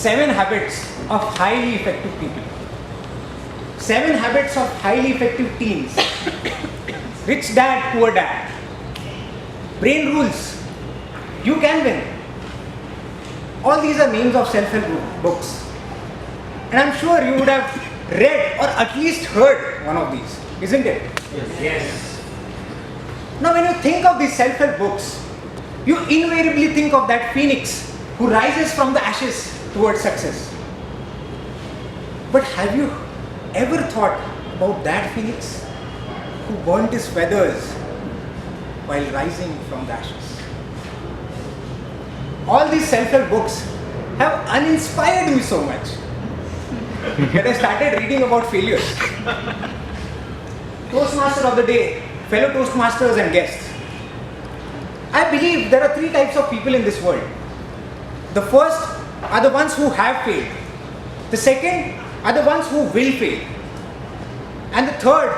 7 habits of highly effective people. 7 habits of highly effective teens. Rich dad, poor dad. Brain rules. You can win. All these are names of self-help books. And I'm sure you would have read or at least heard one of these, isn't it? Yes. Now when you think of these self-help books, you invariably think of that phoenix who rises from the ashes towards success. But have you ever thought about that phoenix who burnt his feathers while rising from the ashes? All these self-help books have uninspired me so much that I started reading about failures. Toastmaster of the day, fellow Toastmasters and guests. I believe there are 3 types of people in this world. The first are the ones who have failed. The second are the ones who will fail. And the third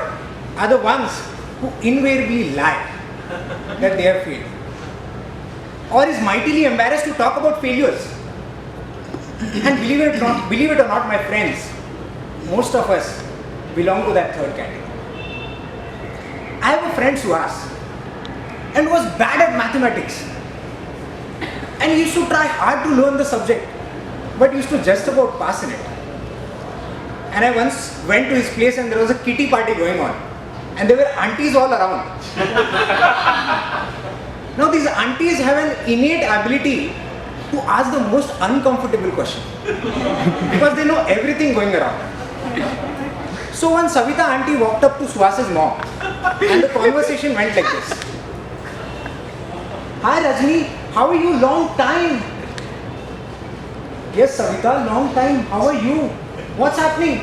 are the ones who invariably lie that they have failed, or is mightily embarrassed to talk about failures. And believe it or not, my friends, most of us belong to that third category. I have a friend, Suhas, and was bad at mathematics. And he used to try hard to learn the subject, but used to just about pass in it. And I once went to his place and there was a kitty party going on. And there were aunties all around. Now these aunties have an innate ability to ask the most uncomfortable question because they know everything going around. So one Savita auntie walked up to Suhas's mom and the conversation went like this. Hi Rajni, how are you? Long time. Yes Savita, long time. How are you? What's happening?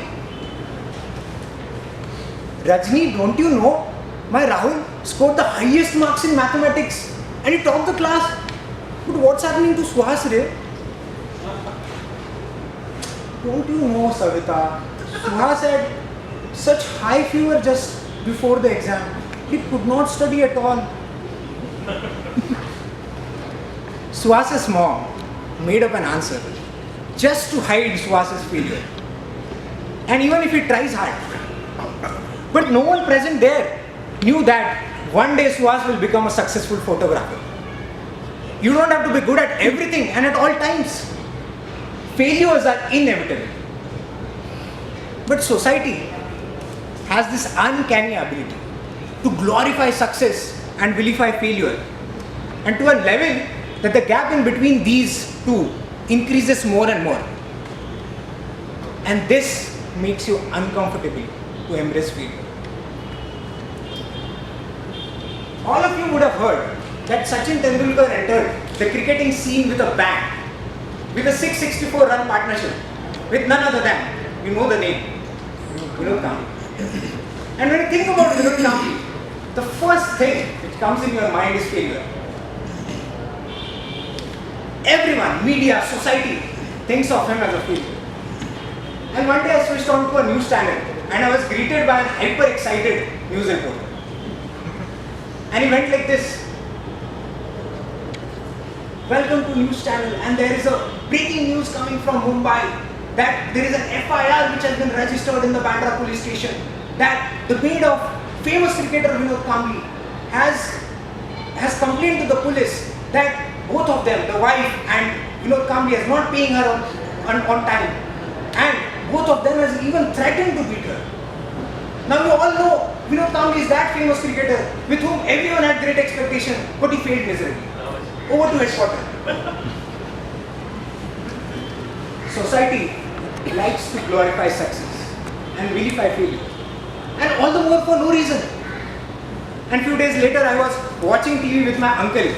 Rajni, don't you know my Rahul scored the highest marks in mathematics and he topped the class. But what's happening to Suhas Re? Don't you know Savita? Suhas had such high fever just before the exam. He could not study at all. Suhas's mom made up an answer just to hide Suhas's failure. And even if he tries hard, but no one present there knew that one day Suhas will become a successful photographer. You don't have to be good at everything and at all times. Failures are inevitable. But society has this uncanny ability to glorify success and vilify failure, and to a level that the gap in between these two increases more and more. And this makes you uncomfortable to embrace failure. All of you would have heard that Sachin Tendulkar entered the cricketing scene with a bang, with a 664 run partnership with none other than, you know the name, Vinod Kambli. And when you think about Vinod Kambli, the first thing which comes in your mind is failure. Everyone, media, society thinks of him as a failure. And one day I switched on to a news channel and I was greeted by an hyper-excited news reporter. And he went like this. Welcome to news channel, and there is a breaking news coming from Mumbai that there is an FIR which has been registered in the Bandra police station that the maid of famous cricketer Vinod Kambli has complained to the police that both of them, the wife and Vinod Kambli, is not paying her on time, and both of them has even threatened to beat her. Now you all know Vinod Kambli is that famous cricketer with whom everyone had great expectation, but he failed miserably. Over to headquarters. Society likes to glorify success and vilify failure, and all the more for no reason. And few days later I was watching TV with my uncle,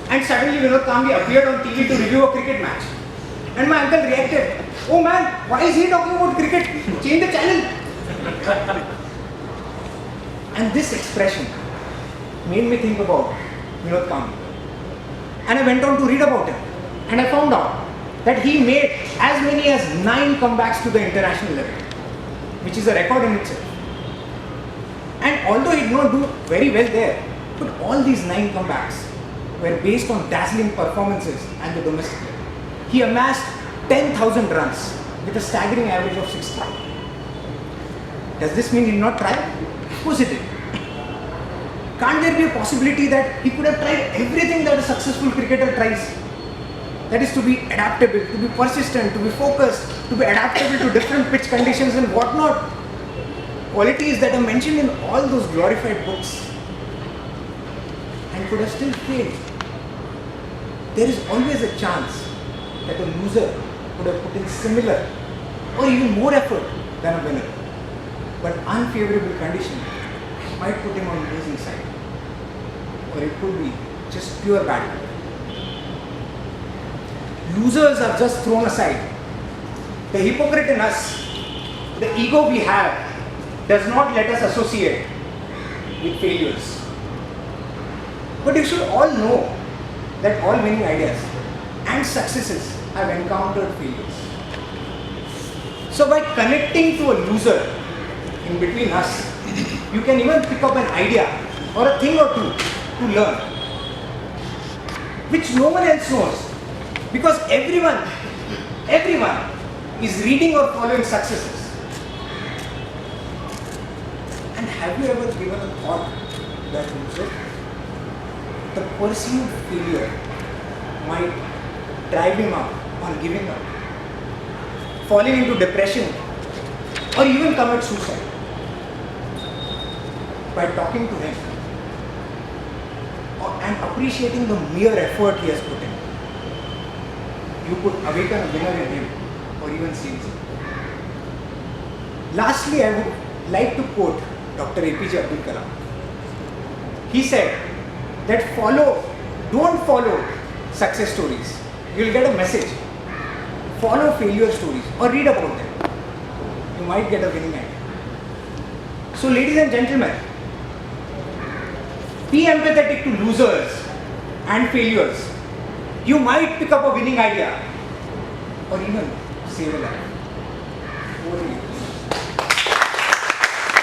and suddenly Vinod Kambli appeared on TV to review a cricket match. And my uncle reacted, "Oh man, why is he talking about cricket? Change the channel." And this expression made me think about Vinod Kambli. And I went on to read about him. And I found out that he made as many as 9 comebacks to the international level, which is a record in itself. And although he did not do very well there, but all these 9 comebacks were based on dazzling performances at the domestic level. He amassed 10,000 runs with a staggering average of 60. Does this mean he did not try? Of course he did. Can't there be a possibility that he could have tried everything that a successful cricketer tries? That is to be adaptable, to be persistent, to be focused, to be adaptable to different pitch conditions and whatnot. Qualities that are mentioned in all those glorified books, and could have still failed. There is always a chance that a loser could have put in similar or even more effort than a winner. But unfavorable condition might put him on the losing side. Or it could be just pure bad luck. Losers are just thrown aside. The hypocrite in us, the ego we have, does not let us associate with failures. But you should all know that all winning ideas and successes have encountered failures. So by connecting to a loser in between us, you can even pick up an idea or a thing or two to learn, which no one else knows, because everyone is reading or following successes. And have you ever given a thought to that loser? The perceived failure might drive him up on giving up, falling into depression, or even commit suicide. By talking to him and appreciating the mere effort he has put in, you could awaken a winner in him or even seize him. Lastly, I would like to quote Dr. APJ Abdul Kalam. He said that don't follow success stories. You'll get a message. Follow failure stories or read about them. You might get a winning idea. So ladies and gentlemen, be empathetic to losers and failures. You might pick up a winning idea or even save a life. Over to you.